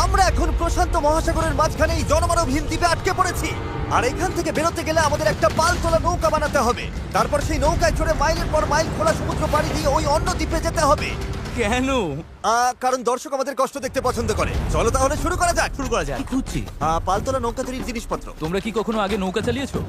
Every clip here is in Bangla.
আমরা এখন প্রশান্ত মহাসাগরের মাঝখানে এই জনমানবহীন দ্বীপে আটকে পড়েছি। আর এখান থেকে বেরোতে গেলে আমাদের একটা পালতোলা নৌকা বানাতে হবে। তারপর সেই নৌকায় চড়ে মাইলের পর মাইল খোলা সমুদ্র পাড়ি দিয়ে ওই অন্য দ্বীপে যেতে হবে। কেন? কারণ দর্শক আমাদের কষ্ট দেখতে পছন্দ করে। চলো তাহলে শুরু করা যাক। শুরু করা যায়। কি খুঁজছি? পালতোলা নৌকা তৈরির জিনিসপত্র। তোমরা কি কখনো আগে নৌকা চালিয়েছো?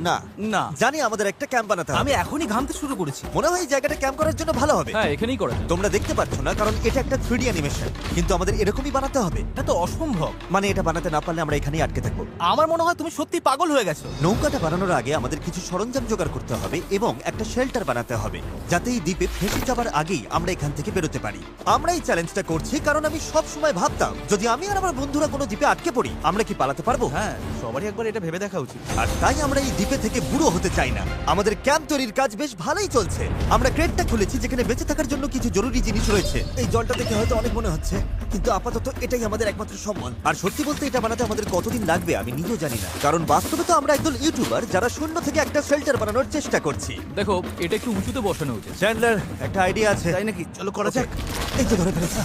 না না। জানি আমাদের একটা ক্যাম্প বানাতে হবে। আমি এখনই ঘামতে শুরু করেছি। মনে হয় এই জায়গাটা ক্যাম্প করার জন্য ভালো হবে। হ্যাঁ, এখানেই করা যায়। তোমরা দেখতে পাচ্ছ না কারণ এটা একটা 3D অ্যানিমেশন, কিন্তু আমাদের এরকমই বানাতে হবে। এটা তো অসম্ভব। মানে এটা বানাতে না পারলে আমরা এখানেই আটকে থাকবো। আমার মনে হয় তুমি সত্যি পাগল হয়ে গেছো। নৌকাটা বানানোর আগে আমাদের কিছু সরঞ্জাম জোগাড় করতে হবে এবং একটা শেল্টার বানাতে হবে, যাতে এই দ্বীপে ফেসে যাবার আগেই আমরা এখান থেকে বেরোতে পারি। আমরা এই চ্যালেঞ্জটা করছি কারণ আমি সব সময় ভাবতাম যদি আমি আর আমার বন্ধুরা কোনো দ্বীপে আটকে পড়ি আমরা কি পালাতে পারবো। হ্যাঁ, সবারই একবার এটা ভেবে দেখা উচিত। আর তাই আমরা এই দ্বীপে থেকে বুড়ো হতে চাই না। আমাদের ক্যাম্প তৈরির কাজ বেশ ভালোই চলছে। আমরা ক্রেটটা খুলেছি যেখানে বেঁচে থাকার জন্য কিছু জরুরি জিনিস রয়েছে। এই জলটা দেখে হয়তো অনেক মনে হচ্ছে, কিন্তু আপাতত এটাই আমাদের একমাত্র সম্বল। আর সত্যি বলতে এটা বানাতে আমাদের কতদিন লাগবে আমি নিজেও জানি না, কারণ বাস্তবে তো আমরা একদল ইউটিউবার যারা শূন্য থেকে একটা শেল্টার বানানোর চেষ্টা করছি। দেখো, এটা একটু উঁচুতে বসানো উচিত। চ্যান্ডলার, একটা আইডিয়া আছে। তাই নাকি? চলো করা যাক। এই তো ধরে ফেলেছি।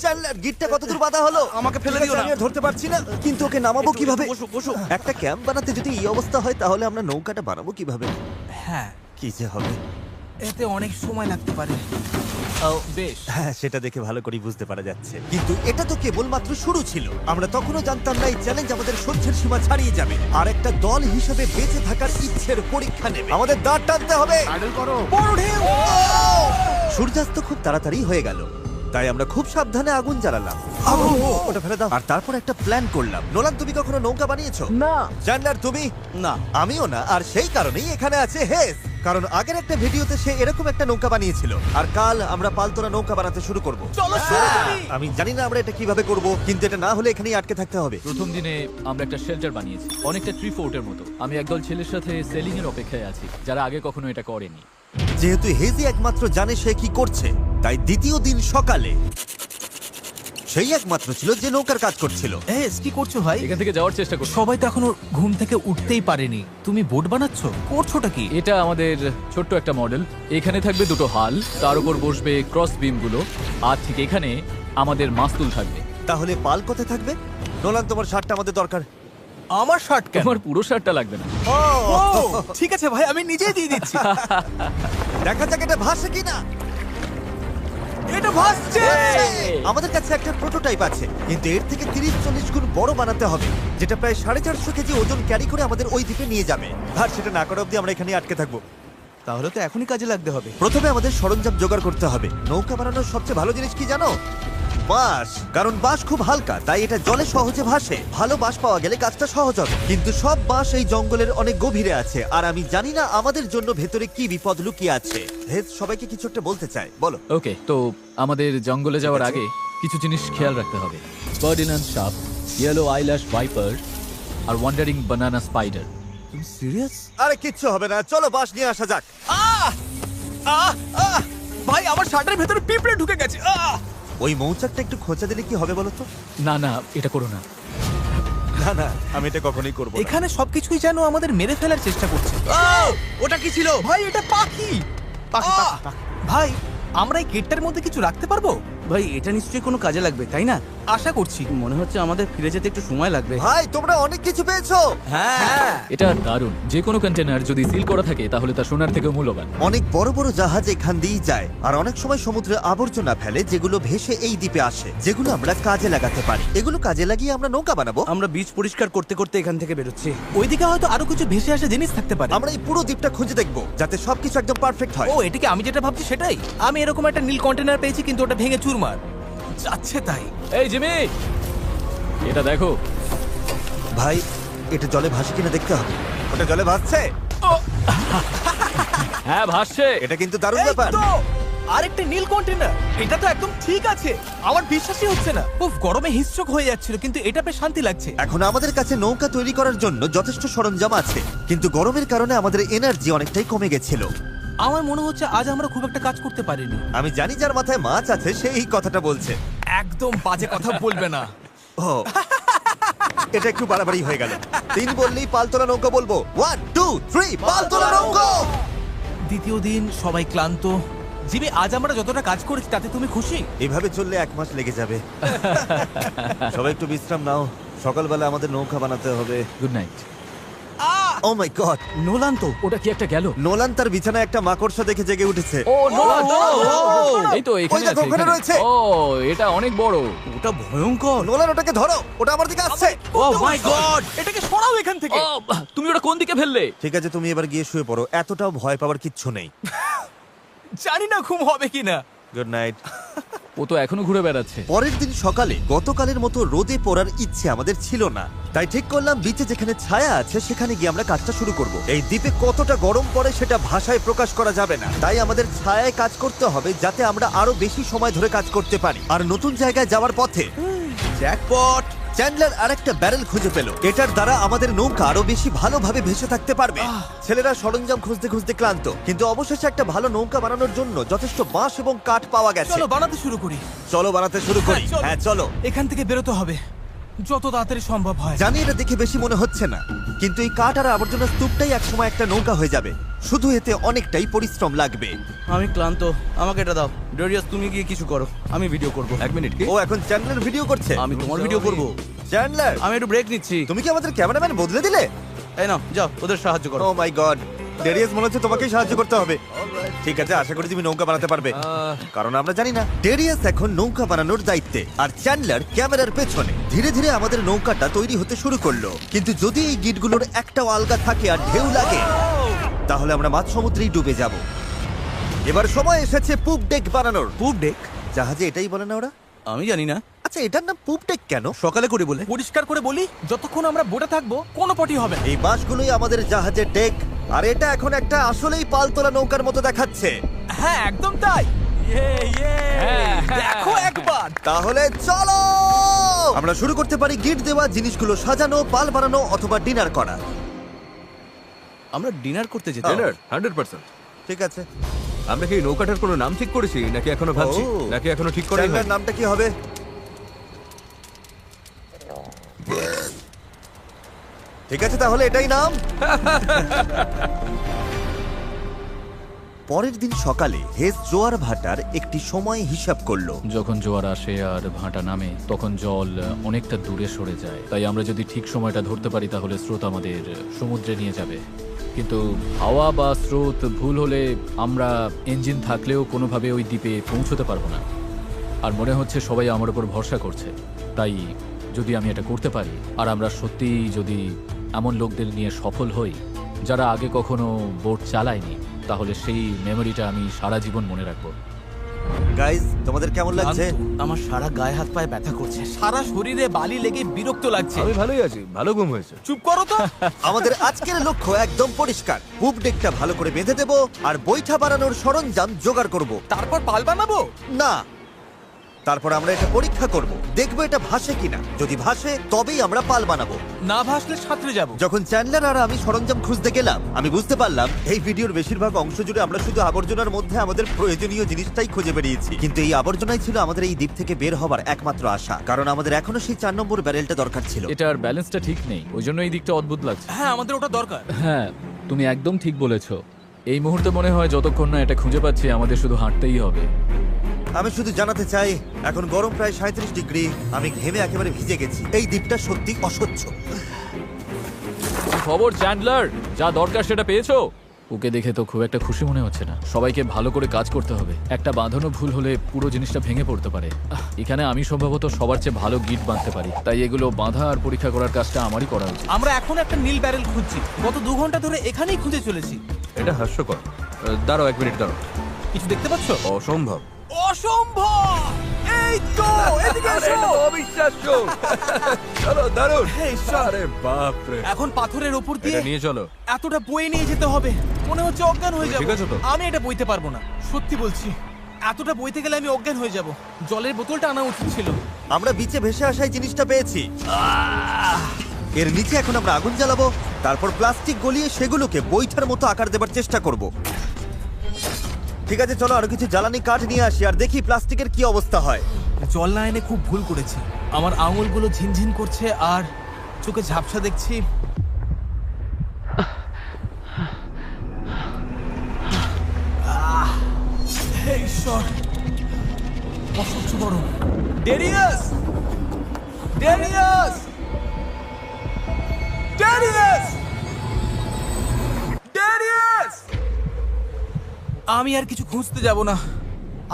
চ্যান্ডলার, গিটটা কতদূর বাঁধা হলো? আমাকে ফেলে দিও না। আমি আর ধরতে পারছি না, কিন্তু ওকে নামাবো কিভাবে? বসো বসো। একটা ক্যাম্প বানাতে যদি এই অবস্থা হয় তাহলে আমরা নৌকাটা বানাবো কিভাবে? হ্যাঁ, কি যে হবে। এতে অনেক সময় লাগতে পারে। বেশ। হ্যাঁ, সেটা দেখে ভালো করে বুঝতে পারা যাচ্ছে, কিন্তু এটা তো কেবলমাত্র শুরু ছিল। আমরা তখনও জানতাম না এই চ্যালেঞ্জ আমাদের সহ্যের সীমা ছাড়িয়ে যাবে আর একটা দল হিসেবে বেঁচে থাকার ইচ্ছের পরীক্ষা নেবে। আমাদের দাঁড় টানতে হবে। বড় ঢেউ! সূর্যাস্ত খুব তাড়াতাড়ি হয়ে গেল, তাই আমরা খুব সাবধানে আগুন জ্বালালাম। ওটা ফেলে দাও। আর তারপর একটা প্ল্যান করলাম। নোলান, তুমি কখনো নৌকা বানিয়েছো? না। জানলার, তুমি? না। আমিও না, আর সেই কারণেই এখানে আছে হেস। কারণ আগের একটা ভিডিওতে সে এরকম একটা নৌকা বানিয়েছিল। আর কাল আমরা পালতোলা নৌকা বানাতে শুরু করব। চলো শুরু করি। আমি জানি না আমরা এটা কিভাবে করব, কিন্তু এটা না হলে এখানেই আটকে থাকতে হবে। প্রথম দিনে আমরা একটা শেল্টার বানিয়েছি, অনেকটা ট্রি ফোর্টের মতো। আমি একদল ছেলের সাথে সেলিং এর অপেক্ষায় আছি, যারা আগে কখনো এটা করেনি। যেহেতু হেজি একমাত্র জানে সে কি করছে, তাই দ্বিতীয় দিন সকালে সেই একমাত্র ছিল যে নৌকার কাজ করছিল। কি করছো ভাই? এখান থেকে যাওয়ার চেষ্টা করছি। সবাই তো এখনো ঘুম থেকে উঠতেই পারেনি, তুমি বোট বানাচ্ছো? করছোটা কি? এটা আমাদের ছোট্ট একটা মডেল। এখানে থাকবে দুটো হাল, তার উপর বসবে ক্রস বিম গুলো, আর ঠিক এখানে আমাদের মাস্তুল থাকবে। তাহলে পাল কোথায় থাকবে? নোলান, তোমার শার্টটা আমাদের দরকার। আমার শার্ট কেন? তোমার পুরো শার্টটা লাগবে না। ও, ঠিক আছে ভাই, আমি নিজেই দিয়ে দিচ্ছি। দেখা যাক এটা ভাসে কিনা। এটা ভাসছে! আমাদের কাছে একটা প্রোটোটাইপ আছে, কিন্তু এর থেকে 30-40 গুণ বড় বানাতে হবে, যেটা প্রায় 450 কেজি ওজন ক্যারি করে আমাদের ওই দ্বীপে নিয়ে যাবে। আর সেটা না করা অব্দি আমরা এখানে আটকে থাকবো। তাহলে তো এখনই কাজে লাগতে হবে। প্রথমে আমাদের সরঞ্জাম জোগাড় করতে হবে। নৌকা বানানোর সবচেয়ে ভালো জিনিস কি জানো? বাঁশ। কারণ বাঁশ খুব হালকা, তাই এটা জলে সহজে ভাসে। ভালো বাঁশ পাওয়া গেলে কাজটা সহজ হবে, কিন্তু সব বাঁশ এই জঙ্গলের অনেক গভীরে আছে, আর আমি জানি না আমাদের জন্য ভেতরে কি বিপদ লুকিয়ে আছে। হেজ সবাইকে কিছু একটা বলতে চায়, বলো। ওকে, তো আমাদের জঙ্গলে যাওয়ার আগে কিছু জিনিস খেয়াল রাখতে হবে। ফার্ডিনান্ড সাপ, ইয়েলো আইল্যাশ ভাইপার, আর ওয়ান্ডারিং বানানা স্পাইডার। তুমি সিরিয়াস? আরে কিচ্ছু হবে না, চলো বাঁশ নিয়ে আসা যাক। ভাই, আমার শার্টের ভেতরে পিঁপড়ে ঢুকে গেছে। ওই মৌচাকটা একটু খোঁচা দিলে কি হবে বলো তো? না না, এটা করো না। না না, আমি এটা কখনোই করবো না। এখানে সবকিছুই যেন আমাদের মেরে ফেলার চেষ্টা করছে। ওটা কি ছিল ভাই? এটা পাখি। ভাই, আমরা এই গেটটার মধ্যে কিছু রাখতে পারবো? ভাই, এটা নিশ্চয়ই কোনো কাজে লাগবে, তাই না? আশা করছি। মনে হচ্ছে আমাদের ফিরে যেতে একটু সময় লাগবে। ভাই, তোমরা অনেক কিছু পেয়েছো। হ্যাঁ। এটা দারুণ। যে কোনো কন্টেনার যদি সিল করা থাকে তাহলে তা সোনার থেকেও মূল্যবান। অনেক বড় বড় জাহাজ এখান দিয়েই যায়, আর অনেক সময় সমুদ্রে আবর্জনা ফেলে যেগুলো ভেসে এই দ্বীপে আসে, যেগুলো আমরা কাজে লাগাতে পারি। এগুলো কাজে লাগিয়ে আমরা নৌকা বানাবো। আমরা বীজ পরিষ্কার করতে করতে এখান থেকে বেরোচ্ছি। ওইদিকে হয়তো আরো কিছু ভেসে আসা জিনিস থাকতে পারে। আমরা এই পুরো দ্বীপটা খুঁজে দেখবো, যাতে সবকিছু একদম পারফেক্ট হয়। ও, এটাকে আমি যেটা ভাবছি সেটাই। আমি এরকম একটা নীল কন্টেনার পেয়েছি, কিন্তু ওটা ভেঙে চুরমার যাচ্ছে। তাই এই জিমি, এটা দেখো। ভাই, এটা জলে ভাসে কিনা দেখতে হবে। ওটা জলে ভাসছে। হ্যাঁ, ভাসছে। এটা কিন্তু দারুণ এই ব্যাপার। তো, আরেকটা নীল কন্টেনার। এটা তো একদম ঠিক আছে। আমার বিশ্বাসই হচ্ছে না। উফ, গরমে হিস্ট্রোক হয়ে যাচ্ছিল, কিন্তু এটা বেশ শান্তি লাগছে। এখন আমাদের কাছে নৌকা তৈরি করার জন্য যথেষ্ট সরঞ্জাম আছে, কিন্তু গরমের কারণে আমাদের এনার্জি অনেকটাই কমে গেছিল। আমার মনে হচ্ছে আজ আমরা খুব একটা কাজ করতে পারিনি। আমি জানি যার মাথায় মাছ আছে সেই এই কথাটা বলছে। একদম বাজে কথা বলবে না। ও, এটা একটু বাড়াবাড়ি হয়ে গেল। 3 বললেই পালতোলা নৌকা বলবো। 1 2 3 পালতোলা নৌকা। দ্বিতীয় দিন, সবাই ক্লান্ত, জিমি, আজ আমরা যতটা কাজ করেছি তাতে তুমি খুশি? এভাবে চললে 1 মাস লেগে যাবে। সবাই একটু বিশ্রাম নাও, সকালবেলা আমাদের নৌকা বানাতে হবে। Good night. Oh my god, Nolan তো। ওটা কি একটা গেল? নোলান তার বিছানায় একটা মাকড়সা দেখে জেগে উঠেছে। ও নোলান, এই তো এখানে ওই দেখো, আছে, ওখানে এখানে। রয়েছে। ও এটা অনেক বড়। ওটা ভয়ঙ্কর। নোলান ওটাকে ধরো, ওটা আমার দিকে আসছে। ও মাই গড। এটাকে সরাও এখান থেকে। ও তুমি ওটা কোন দিকে ফেললে? ঠিক আছে, তুমি এবার গিয়ে শুয়ে পড়ো, এতটাও ভয় পাওয়ার কিচ্ছু নেই। জানি না ঘুম হবে কিনা। Good night. ও তো এখনো ঘুরে বেড়াচ্ছে। পরের দিন সকালে গতকালের মতো রোদে পড়ার ইচ্ছে আমাদের ছিল না, তাই ঠিক করলাম বিচে যেখানে ছায়া আছে সেখানে গিয়ে আমরা কাজটা শুরু করব। এই দ্বীপে কতটা গরম পড়ে সেটা ভাষায় প্রকাশ করা যাবে না, তাই আমাদের ছায়ায় কাজ করতে হবে যাতে আমরা আরো বেশি সময় ধরে কাজ করতে পারি। আর নতুন জায়গায় যাওয়ার পথে জ্যাকপট। চ্যান্ডলার আরেকটা ব্যারেল খুঁজে পেল, এটার দ্বারা আমাদের নৌকা আরো বেশি ভালোভাবে ভেসে থাকতে পারবে। ছেলেরা সরঞ্জাম খুঁজতে খুঁজতে ক্লান্ত, কিন্তু অবশেষে একটা ভালো নৌকা বানানোর জন্য যথেষ্ট বাঁশ এবং কাঠ পাওয়া গেছে। চলো বানাতে শুরু করি। চলো বানাতে শুরু করি। চলো। হ্যাঁ চলো। এখান থেকে বেরোতে হবে যত তাড়াতাড়ি সম্ভব হয়। জানি এটা দেখে বেশি মনে হচ্ছে না, কিন্তু এই কাঠ আর আবর্জনা স্তূপটাই একসময় একটা নৌকা হয়ে যাবে। শুধু এতে অনেকটাই পরিশ্রম লাগবে। আমি ক্লান্ত, আমাকে এটা দাও। ডরিয়াস, তুমি গিয়ে কিছু করো, আমি ভিডিও করব। 1 মিনিট। ও এখন চ্যান্ডলার ভিডিও করছে। আমি তোমার ভিডিও করব। চ্যান্ডলার, আমি একটু ব্রেক নিচ্ছি। তুমি কি আমাদের ক্যামেরাম্যান বদলে দিলে? এই নাও, যাও ওদের সাহায্য করো। ও মাই গড, ডেরিয়াস মনে হচ্ছে তোমাকেই সাহায্য করতে হবে। ঠিক আছে, আশা করি তুমি নৌকা বানাতে পারবে, কারণ আমরা জানি না। ডেরিয়াস এখন নৌকা বানানোর দায়িত্বে, আর চ্যান্ডলার ক্যামেরার পেছনে। ধীরে ধীরে আমাদের নৌকাটা তৈরি হতে শুরু করলো, কিন্তু যদি এই গিটগুলোর একটাও আলগা থাকে আর ঢেউ লাগে তাহলে আমরা মাঝ সমুদ্রেই ডুবে যাব। এবার সময় এসেছে পুপ ডেক বানানোর। পুপ ডেক? জাহাজে এটাই বলে না ওরা? আমি জানি না। আচ্ছা, এটার নাম পুপ ডেক কেন? সকালে করে বলে। পরিষ্কার করে বলি, যতক্ষণ আমরা বোটে থাকবো কোনো পটি হবে না। এই বাঁশগুলোই আমাদের জাহাজের ডেক, আর এটা এখন একটা আসলেই পালতোলা নৌকার মতো দেখাচ্ছে। হ্যাঁ একদম তাই। হ্যাঁ, দেখো একবার। তাহলে চলো আমরা শুরু করতে পারি গিট দেওয়া জিনিসগুলো সাজানো, পাল বানানো অথবা ডিনার করা। আমরা ডিনার করতে যেতে। ডিনার? 100%। ঠিক আছে। আমরা কি নৌকাটার কোনো নাম ঠিক করেছি নাকি এখনো ভাবছি? ও। নাকি এখনো ঠিক করাই চ্যানেলের হয়নি? নামটা কি হবে? ঠিক আছে, তাহলে এটাই নাম। পরের দিন সকালে হেস জোয়ার ভাটার একটি সময় হিসাব করলো। যখন জোয়ার আসে আর ভাটা নামে তখন জল অনেকটা দূরে সরে যায়, তাই আমরা যদি ঠিক সময়টা ধরতে পারি তাহলে স্রোত আমাদের সমুদ্রে নিয়ে যাবে। কিন্তু হাওয়া বা স্রোত ভুল হলে আমরা ইঞ্জিন থাকলেও কোনোভাবে ওই দ্বীপে পৌঁছতে পারবো না। আর মনে হচ্ছে সবাই আমার উপর ভরসা করছে, তাই যদি আমি এটা করতে পারি আর আমরা সত্যিই যদি এমন লোকদের নিয়ে সফল হই যারা আগে কখনো বোট চালায়নি, তাহলে সেই মেমোরিটা আমি সারা জীবন মনে রাখবো। গাইজ, তোমাদের কেমন লাগছে? আমার সারা গায়ে হাত পায়ে ব্যথা করছে। সারা শরীরে বালি লেগে বিরক্ত লাগছে। আমি ভালোই আছি, ভালো ঘুম হয়েছে। চুপ করো তো। আমাদের আজকের লক্ষ্য একদম পরিষ্কার, পুপ ডেকটা ভালো করে বেঁধে দেবো আর বৈঠা বানানোর সরঞ্জাম জোগাড় করব। তারপর পাল বানাবো। না, তারপর আমরা এটা পরীক্ষা করব, দেখবো এটা ভাসে কিনা। যদি ভাসে তবেই আমরা পাল বানাবো। না ভাসলে সাঁতরে যাবো। যখন চ্যান্ডলার আর আমি সরঞ্জাম খুঁজতে গেলাম, আমি বুঝতে পারলাম এই ভিডিওর বেশিরভাগ অংশ জুড়ে আমরা শুধু আবর্জনার মধ্যে আমাদের প্রয়োজনীয় জিনিসটাই খুঁজে বেরিয়েছি। কিন্তু এই আবর্জনাই ছিল আমাদের এই দ্বীপ থেকে বের হবার একমাত্র আশা, কারণ আমাদের এখনো সেই 4 নম্বর ব্যারেলটা দরকার ছিল। এটার ব্যালেন্সটা ঠিক নেই, ওই জন্য এই দিকটা অদ্ভুত লাগছে। হ্যাঁ আমাদের ওটা দরকার। হ্যাঁ, তুমি একদম ঠিক বলেছো। এই মুহূর্তে মনে হয় যতক্ষণ না এটা খুঁজে পাচ্ছি আমাদের শুধু হাঁটতেই হবে। আমি শুধু জানাতে চাই, এখন গরম প্রায় 37 ডিগ্রি, আমি ঘেমে একেবারে ভিজে গেছি। এই দ্বীপটা সত্যি অসহ্য। কি খবর চ্যান্ডলার? যা দরকার সেটা পেয়েছো? ওকে দেখে তো খুব একটা খুশি মনে হচ্ছে না। সবাইকে ভালো করে কাজ করতে হবে, একটা বাঁধানো ভুল হলে পুরো জিনিসটা ভেঙে পড়তে পারে। এখানে আমি সম্ভবত সবার চেয়ে ভালো গিট বাঁধতে পারি, তাই এগুলো বাঁধা আর পরীক্ষা করার কাজটা আমারই করা উচিত। আমরা এখন একটা নীল ব্যারেল খুঁজছি, গত 2 ঘন্টা ধরে এখানেই খুঁজে চলেছি। এটা হাস্যকর। দাঁড়াও 1 মিনিট, দাঁড়াও। কিছু দেখতে পাচ্ছ? অসম্ভব। অসম্ভব! এই তো এদিকে এসো। অবিশ্বাস্য। চলো, দারুণ। এই সব। আরে বাপ রে। এখন পাথরের উপর দিয়ে এটা নিয়ে চলো। এতটা বয়ে নিয়ে যেতে হবে, মনে হচ্ছে অজ্ঞান হয়ে তুমি যাবো। ঠিক আছো তো? আমি এটা বইতে পারবো না, সত্যি বলছি। এতটা বইতে গেলে আমি অজ্ঞান হয়ে যাব। জলের বোতলটা আনা উচিত ছিল। আমরা বিচে ভেসে আসাই জিনিসটা পেয়েছি। এর নিচে এখন আমরা আগুন জ্বালাবো, তারপর প্লাস্টিক গলিয়ে সেগুলোকে বৈঠার মতো আকার দেবার চেষ্টা করব। ঠিক আছে, চলো আরো কিছু জ্বালানি কাঠ নিয়ে আসি আর দেখি প্লাস্টিকের কি অবস্থা হয়। জল না এনে খুব ভুল করেছি। আমার আঙুলগুলো ঝিনঝিন করছে আর চোখে ঝাপসা দেখছি। এই ঈশ্বর, অসহ্য গরম। Darius, Darius, Darius, Darius! আমি আর কিছু খুঁজতে যাব না,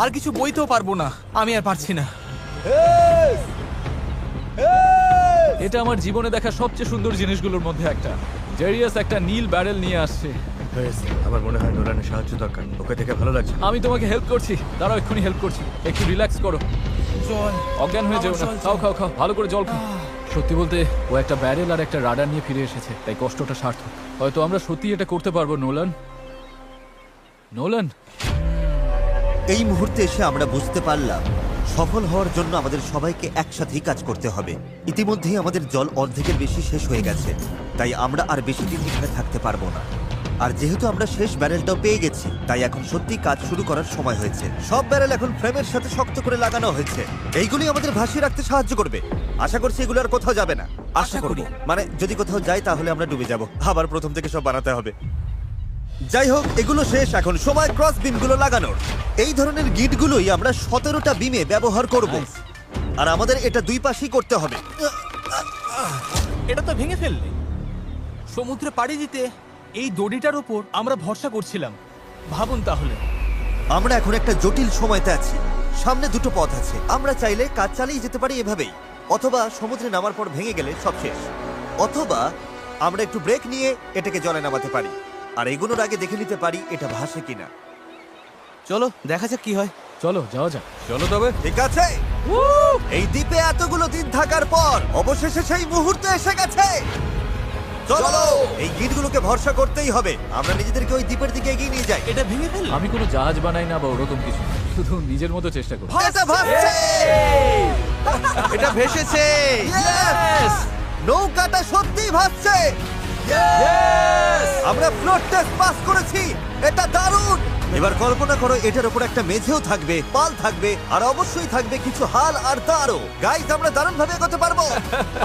আর কিছু বইতেও পারবো না, আমি আর পারছি না। এটা আমার জীবনে দেখা সবচেয়ে সুন্দর জিনিসগুলোর মধ্যে একটা। জেরিয়াস একটা নীল ব্যারেল নিয়ে আসছে। আমার মনে হয় নোলানের সাহায্য দরকার, ওকে দেখে ভালো লাগছে। আমি তোমাকে হেল্প করছি, দাঁড়াও এক্ষুনি হেল্প করছি। একটু রিল্যাক্স করো, জল, অজ্ঞান হয়ে যেও না। আমার জল খাও চাই। খাও খাও, ভালো করে জল খাও। সত্যি বলতে ও একটা ব্যারেল আর একটা রাডার নিয়ে ফিরে এসেছে, তাই কষ্টটা সার্থক। হয়তো আমরা সত্যি এটা করতে পারবো। নোলান, নোলান, এই মুহূর্তে এসে আমরা বুঝতে পারলাম সফল হওয়ার জন্য আমাদের সবাইকে একসাথেই কাজ করতে হবে। ইতিমধ্যেই আমাদের জল অর্ধেকের বেশি শেষ হয়ে গেছে, তাই আমরা আর বেশি দিন এখানে থাকতে পারবো না। আর যেহেতু আমরা শেষ ব্যারেলটাও পেয়ে গেছি, তাই এখন সত্যি কাজ শুরু করার সময় হয়েছে। সব ব্যারেল এখন ফ্রেমের সাথে শক্ত করে লাগানো হয়েছে। এইগুলি আমাদের ভাসিয়ে রাখতে সাহায্য করবে। আশা করছি এগুলো আর কোথাও যাবে না। আশা করি, মানে যদি কোথাও যাই তাহলে আমরা ডুবে যাব, আবার প্রথম থেকে সব বানাতে হবে। যাই হোক, এগুলো শেষ, এখন সময় ক্রস বিমগুলো লাগানোর। এই ধরনের গিটগুলোই আমরা 17টা বিমে ব্যবহার করব, আর আমাদের এটা দুই পাশেই করতে হবে। এটা তো ভেঙে ফেললে। সমুদ্রে পাড়ি দিতে এই দড়িটার উপর আমরা ভরসা করছিলাম। ভাবুন তাহলে। আমরা এখন একটা জটিল সময়তে আছি। সামনে দুটো পথ আছে, আমরা চাইলে কাজ চালিয়ে যেতে পারি এভাবেই, অথবা সমুদ্রে নামার পর ভেঙে গেলে সব শেষ, অথবা আমরা একটু ব্রেক নিয়ে এটাকে জলে নামাতে পারি আর এগুলোর আগে দেখে নিতে পারি এটা ভাসে কিনা। চলো দেখা যাক কি হয়। চলো যাওয়া যাক। চলো তবে। ঠিক আছে, এই দ্বীপে এতগুলো দিন থাকার পর অবশেষে সেই মুহূর্ত এসে গেছে। চলো, এই গিটগুলোকে ভরসা করতেই হবে। আমরা নিজেদেরকে ওই দ্বীপের দিকে এগিয়ে নিয়ে যাই। এটা ভেঙে ফেললে। আমি কোনো জাহাজ বানাই না বা ওরকম কিছু না, শুধু নিজের মতো চেষ্টা করি। এটা ভাসছে! এটা ভেসেছে। Yes! নৌকাটা সত্যিই ভাসছে। আমরা ফ্লোট টেস্ট পাস করেছি, এটা দারুণ। এবার কল্পনা করো এটার উপর একটা মেঝেও থাকবে, পাল থাকবে, আর অবশ্যই থাকবে কিছু হাল আর তারও। গাইস, আমরা দারুণ ভাবে এগোতে পারবো।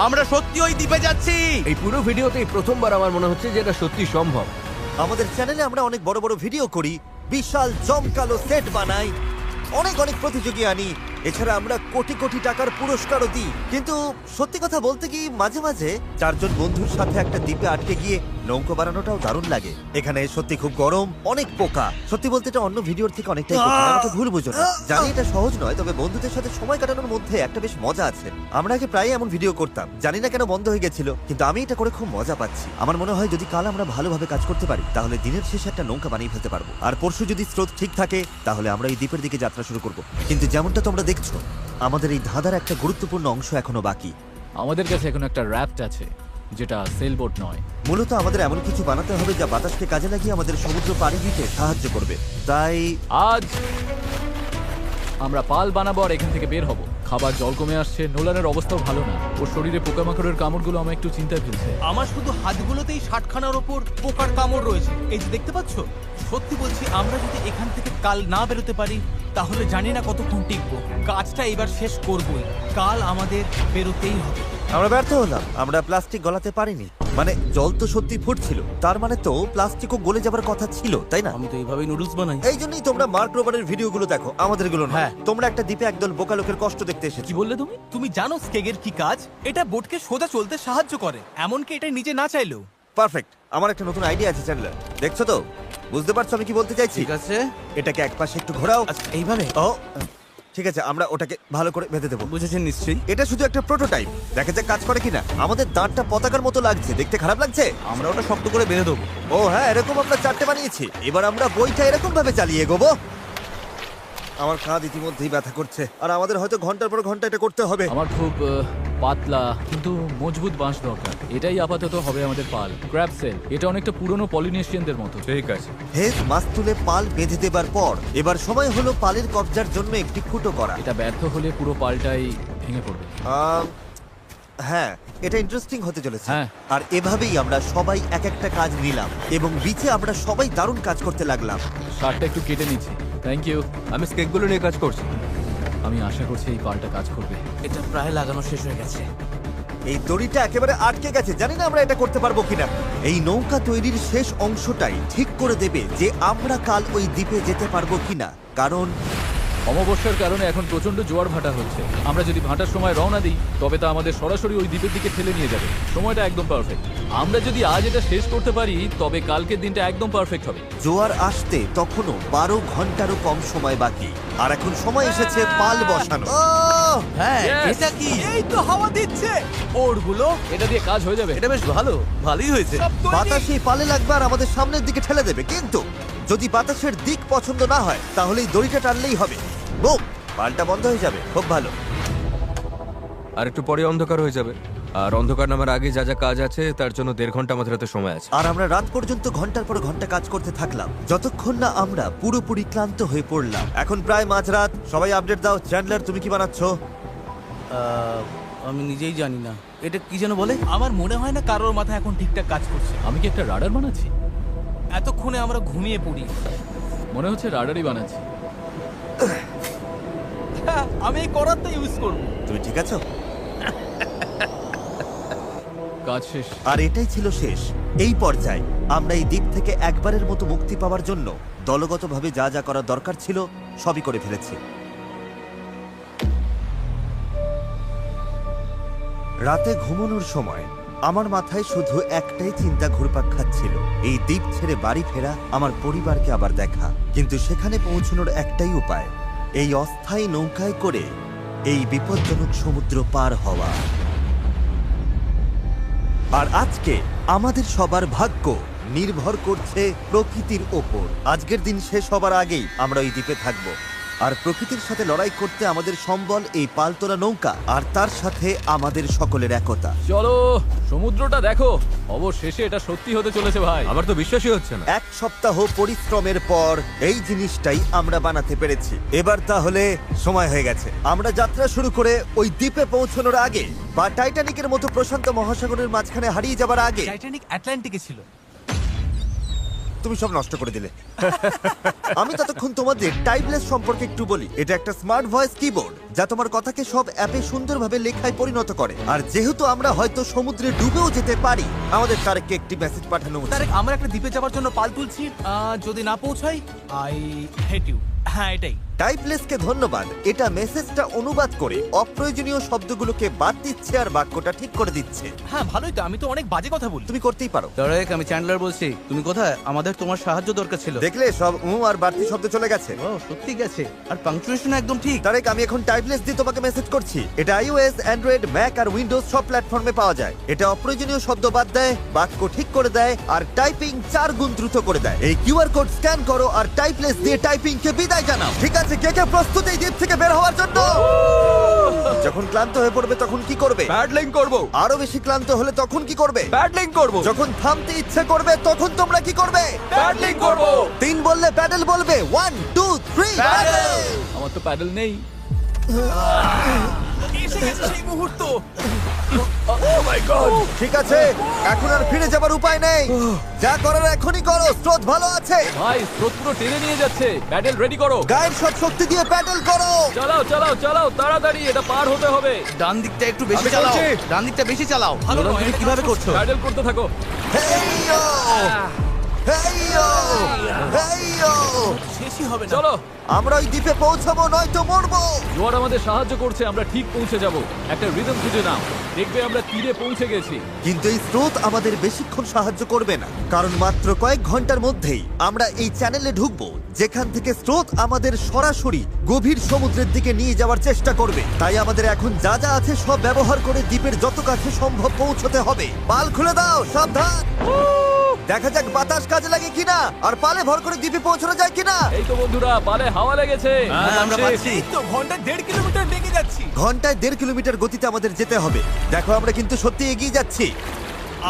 আমরা সত্যি ওই দ্বীপে যাচ্ছি। এই পুরো ভিডিওতেই প্রথমবার আমার মনে হচ্ছে যে এটা সত্যি সম্ভব। আমাদের চ্যানেলে আমরা অনেক বড় বড় ভিডিও করি, বিশাল জমকালো সেট বানাই, অনেক অনেক প্রতিযোগী আনি, এছাড়া আমরা কোটি কোটি টাকার পুরস্কারও দিই। কিন্তু সত্যি কথা বলতে কি, মাঝে মাঝে চারজন বন্ধুর সাথে একটা দ্বীপে আটকে গিয়ে নৌকো বানানোটাও দারুণ লাগে। এখানে সত্যি খুব গরম, অনেক পোকা। সত্যি বলতে এটা অন্য ভিডিওর থেকে অনেকটাই কঠিন, আমাকে ভুল বুঝো না। জানি এটা সহজ নয়, তবে বন্ধুদের সাথে সময় কাটানোর মধ্যে একটা বেশ মজা আছে। আমরা আগে প্রায় এমন ভিডিও করতাম, জানি না কেন বন্ধ হয়ে গেছিল, কিন্তু আমি এটা করে খুব মজা পাচ্ছি। আমার মনে হয় যদি কাল আমরা ভালোভাবে কাজ করতে পারি তাহলে দিনের শেষে একটা নৌকা বানিয়ে ফেলতে পারবো। আর পরশু যদি স্রোত ঠিক থাকে তাহলে আমরা এই দ্বীপের দিকে যাত্রা শুরু করব। কিন্তু যেমনটা তোমরা দেখছো, আমাদের এই ধাঁধার একটা গুরুত্বপূর্ণ অংশ এখনো বাকি। আমাদের কাছে এখন একটা র্যাফট আছে, যেটা সেলবোট নয়। মূলত আমাদের এমন কিছু বানাতে হবে যা বাতাসকে কাজে লাগিয়ে আমাদের সমুদ্র পাড়ি দিতে সাহায্য করবে। তাই আজ আমরা পাল বানাবো আর এখান থেকে বের হব। খাবার জল কমে আসছে, নোলানের অবস্থাও ভালো না, ওর শরীরে পোকামাকড়ের কামড়গুলো আমায় একটু চিন্তায় ফেলছে। আমার শুধু হাতগুলোতেই 60খানার ওপর পোকার কামড় রয়েছে। এই যে দেখতে পাচ্ছ, সত্যি বলছি, আমরা যদি এখান থেকে কাল না বেরোতে পারি তাহলে জানি না কতক্ষণ টিকবো। কাজটা এবার শেষ করবই, কাল আমাদের বেরোতেই হবে। আমরা ব্যর্থ হলাম, আমরা প্লাস্টিক গলাতে পারিনি। মানে জল তো সত্যি ফুটছিল, তার মানে তো প্লাস্টিকও গলে যাবার কথা ছিল, তাই না? আমি তো এইভাবেই নুডলস বানাই। এই জন্যই তোমরা মার্ক রোবারের ভিডিওগুলো দেখো, আমাদের গুলো না। হ্যাঁ। তোমরা একটা দ্বীপে একদল বোকা লোকের কষ্ট দেখতে এসেছো। কি বললে তুমি? তুমি জানো স্কেগের কি কাজ? এটা বোটকে সোজা চলতে সাহায্য করে, এমনকি এটা নিজে না চাইলেও। পারফেক্ট। আমার একটা নতুন আইডিয়া আছে চ্যানেলার, দেখছো তো? বুঝতে পারছো আমি কি বলতে চাইছি? ঠিক আছে, এটাকে একপাশে একটু ঘোরাও। আচ্ছা এইভাবে। ও ঠিক আছে, আমরা ওটাকে ভালো করে বেঁধে দেবো। বুঝেছেন নিশ্চয়ই। এটা শুধু একটা প্রোটোটাইপ, দেখা যাক কাজ করে কিনা। আমাদের দাঁতটা পতাকার মতো লাগছে, দেখতে খারাপ লাগছে? আমরা ওটা শক্ত করে বেঁধে দেবো। ও হ্যাঁ, এরকম আমরা 4টে বানিয়েছি। এবার আমরা বইটা এরকম ভাবে চালিয়ে এগোবো। আমার কাঁধ ইতিমধ্যেই ব্যথা করছে, আর আমাদের হয়তো ঘন্টার পর ঘন্টা এটা করতে হবে। আমার খুব পাতলা কিন্তু মজবুত বাঁশ দরকার। এটাই আপাতত হবে আমাদের পাল। ক্র্যাব সেল, এটা অনেকটা পুরনো পলিনেশিয়ানদের মতো। ঠিক আছে। হেজ মাছ তুলে পাল বেঁধে দেবার পর এবার সময় হলো পালের কবজার জন্য একটি ফুটো করা। এটা ব্যর্থ হলে পুরো পালটাই ভেঙে পড়বে। হ্যাঁ, এটা ইন্টারেস্টিং হতে চলেছে। হ্যাঁ। আর এভাবেই আমরা সবাই এক একটা কাজ নিলাম এবং বিচে আমরা সবাই দারুণ কাজ করতে লাগলাম। শার্টটা একটু কেটে নিচ্ছি। Thank you. আমি স্কেকগুলো নিয়ে কাজ করছি। আমি আশা করছি এই পালটা কাজ করবে। এটা প্রায় লাগানো শেষ হয়ে গেছে। এই দড়িটা একেবারে আটকে গেছে, জানি না আমরা এটা করতে পারবো কিনা। এই নৌকা তৈরির শেষ অংশটাই ঠিক করে দেবে যে আমরা কাল ওই দ্বীপে যেতে পারবো কিনা, কারণ অমাবস্যার কারণে এখন প্রচন্ড জোয়ার ভাটা হচ্ছে। আমরা যদি ভাটার সময় রওনা দিই তবে তা আমাদের সরাসরি ওই দ্বীপের দিকে ঠেলে নিয়ে যাবে। সময়টা একদম পারফেক্ট। আমরা যদি আজ এটা শেষ করতে পারি তবে কালকের দিনটা একদম পারফেক্ট হবে। জোয়ার আসতে তখনও 12 ঘন্টারও কম সময় বাকি, আর এখন সময় এসেছে পাল বসানো। হ্যাঁ Yes! এটা কি? এই তো হাওয়া দিচ্ছে ওরগুলো এটা দিয়ে কাজ হয়ে যাবে। এটা বেশ ভালোই হয়েছে। সব তৈরি। বাতাস এই পালে লাগবে আর আমাদের সামনের দিকে ঠেলে দেবে, কিন্তু যদি বাতাসের দিক পছন্দ না হয় তাহলে এই দড়িটা টানলেই হবে। বুম, পালটা বন্ধ হয়ে যাবে। খুব ভালো। আর একটু পরে অন্ধকার হয়ে যাবে, আর অন্ধকার নামার আগে যা যা কাজ আছে তার জন্য 1.5 ঘন্টা আমাদের হাতে সময় আছে। আর আমরা রাত পর্যন্ত ঘন্টার পর ঘন্টা কাজ করতে থাকলাম, যতক্ষণ না আমরা পুরোপুরি ক্লান্ত হয়ে পড়লাম। এখন প্রায় মাঝরাত। সবাই আপডেট দাও। চ্যান্ডলার, তুমি কি বানাচ্ছ? আমি নিজেই জানি না এটা কি যেন বলে। আমার মনে হয় না কারোর মাথা এখন ঠিকঠাক কাজ করছে। আমি কি একটা রাডার বানাচ্ছি? এতক্ষণে আমরা ঘুমিয়ে পড়ি। মনে হচ্ছে রাডারই বানাচ্ছি। হ্যাঁ, আমি এই করাতটা ইউজ করব। তুমি ঠিক আছো? কাজ শেষ। আর এটাই ছিল শেষ। এই পর্যায়ে আমরা এই দ্বীপ থেকে একবারের মতো মুক্তি পাওয়ার জন্য দলগতভাবে যা যা করা দরকার ছিল সবই করে ফেলেছি। রাতে ঘুমানোর সময় আমার মাথায় শুধু একটাই চিন্তা ঘুরপাক খাচ্ছিল, এই দ্বীপ ছেড়ে বাড়ি ফেরা, আমার পরিবারকে আবার দেখা। কিন্তু সেখানে পৌঁছানোর একটাই উপায়, এই অস্থায়ী নৌকায় করে এই বিপজ্জনক সমুদ্র পার হওয়া। আর আজকে আমাদের সবার ভাগ্য নির্ভর করছে প্রকৃতির ওপর। আজকের দিন শেষ হবার আগেই আমরা এই দ্বীপে থাকব, আর প্রকৃতির সাথে লড়াই করতে আমাদের সম্বল এই পালতোলা নৌকা, আর তার সাথে আমাদের সকলের একতা। চলো, সমুদ্রটা দেখো। অবশেষে এটা সত্যি হতে চলেছে ভাই। আমার তো বিশ্বাসই হচ্ছে না। 1 সপ্তাহ পরিশ্রমের পর এই জিনিসটাই আমরা বানাতে পেরেছি। এবার তাহলে সময় হয়ে গেছে আমরা যাত্রা শুরু করে ওই দ্বীপে পৌঁছানোর আগে, বা টাইটানিকের মতো প্রশান্ত মহাসাগরের মাঝখানে হারিয়ে যাবার আগে। টাইটানিক আটলান্টিকে ছিল। তুমি সব নষ্ট করে দিলে। আমি ততক্ষণ তোমাদের টাইপলেস সম্পর্কে একটু বলি। এটা একটা স্মার্ট ভয়েস কিবোর্ড যা তোমার কথাকে সব অ্যাপে সুন্দরভাবে লেখায় পরিণত করে। আর যেহেতু আমরা হয়তো সমুদ্রে ডুবেও যেতে পারি, আমাদের তারেককে একটি মেসেজ পাঠানো উচিত। তারেক, আমরা একটা দ্বীপে যাওয়ার জন্য পাল তুলছি। যদি না পৌঁছাই, আই হেট ইউ। হ্যাঁ, এটাই। টাইপলেসকে ধন্যবাদ। এটা মেসেজটা অনুবাদ করে অপ্রয়োজনীয় শব্দগুলোকে বাদ দিচ্ছে আর বাক্যটা ঠিক করে দিচ্ছে। হ্যাঁ, ভালোই তো। আমি তো অনেক বাজে কথা বলি। তুমি করতেই পারো। তারেক, আমি চ্যান্ডলার বলছি। তুমি কোথায়? আমাদের তোমার সাহায্য দরকার ছিল। দেখলে, সব আর বাড়তি শব্দ চলে গেছে। ও, সত্যি গেছে। আর পাংচুয়েশন একদম ঠিক। তারেক, আমি এখন টাইপলেস দিয়ে তোমাকে মেসেজ করছি। এটা iOS, অ্যান্ড্রয়েড, ম্যাক আর উইন্ডোজ সব প্ল্যাটফর্মে পাওয়া যায়। এটা অপ্রয়োজনীয় শব্দ বাদ দেয়, বাক্য ঠিক করে দেয়, আর টাইপিং 4 গুণ দ্রুত করে দেয়। এই কিউআর কোড স্ক্যান করো আর টাইপলেস দিয়ে টাইপিং কে বিদায় জানাও। ঠিক আছে, কে কে প্রস্তুত এই দ্বীপ থেকে বের হওয়ার জন্য? যখন ক্লান্ত হয়ে পড়বে তখন কি করবে? প্যাডলিং করব। আরো বেশি ক্লান্ত হলে তখন কি করবে? প্যাডলিং করব। যখন থামতে ইচ্ছে করবে তখন তোমরা কি করবে? প্যাডলিং করব। 3 বললে প্যাডেল বলবে। 1 2 3 প্যাডেল। আমার তো প্যাডেল নেই। এসে গেছে সেই মুহূর্ত। ঠিক আছে, এখন আর ফিরে যাবার উপায় নেই। যা করার এখনই করো, স্রোত ভালো আছে। ভাই, স্রোত পুরো টেনে নিয়ে যাচ্ছে। প্যাডেল রেডি করো। গায়ের সব শক্তি দিয়ে প্যাডেল করো। চালাও চালাও চালাও, তাড়াতাড়ি, এটা পার হতে হবে। ডান দিকটা একটু বেশি আমি চালাও। করছি। ডান দিকটা বেশি চালাও। ভালো নোলান, নয়, তুমি এটা কিভাবে কাজ করছো? প্যাডেল করতে থাকো। হেইয়ো! হেইয়ো! হেইয়ো! শেষই হবে না। চলো, আমরা ওই দ্বীপে পৌঁছাবো, নয়তো মরবো। জোয়ার আমাদের সাহায্য করছে। আমরা ঠিক পৌঁছে যাব। একটা রিদম খুঁজে নাও, দেখবে আমরা তীরে পৌঁছে গেছি। কিন্তু এই স্রোত আমাদের বেশিক্ষণ সাহায্য করবে না, কারণ মাত্র কয়েক ঘন্টার মধ্যেই আমরা এই চ্যানেলে ঢুকবো যেখান থেকে স্রোত আমাদের সরাসরি গভীর সমুদ্রের দিকে নিয়ে যাওয়ার চেষ্টা করবে। তাই আমাদের এখন যা যা আছে সব ব্যবহার করে দ্বীপের যত কাছে সম্ভব পৌঁছতে হবে। পাল খুলে দাও, সাবধান। দেখা যাক বাতাস কাজে লাগে কিনা, আর পালে ভর করে দ্বীপে পৌঁছানো যায় কিনা। এই তো বন্ধুরা, পালে হাওয়া লেগেছে। হ্যাঁ, আমরা পাচ্ছি। এই তো ঘন্টায় 1.5 কিলোমিটার বেগে যাচ্ছি। ঘন্টায় 1.5 কিলোমিটার গতিতে আমাদের যেতে হবে। দেখো, আমরা কিন্তু সত্যি এগিয়ে যাচ্ছি।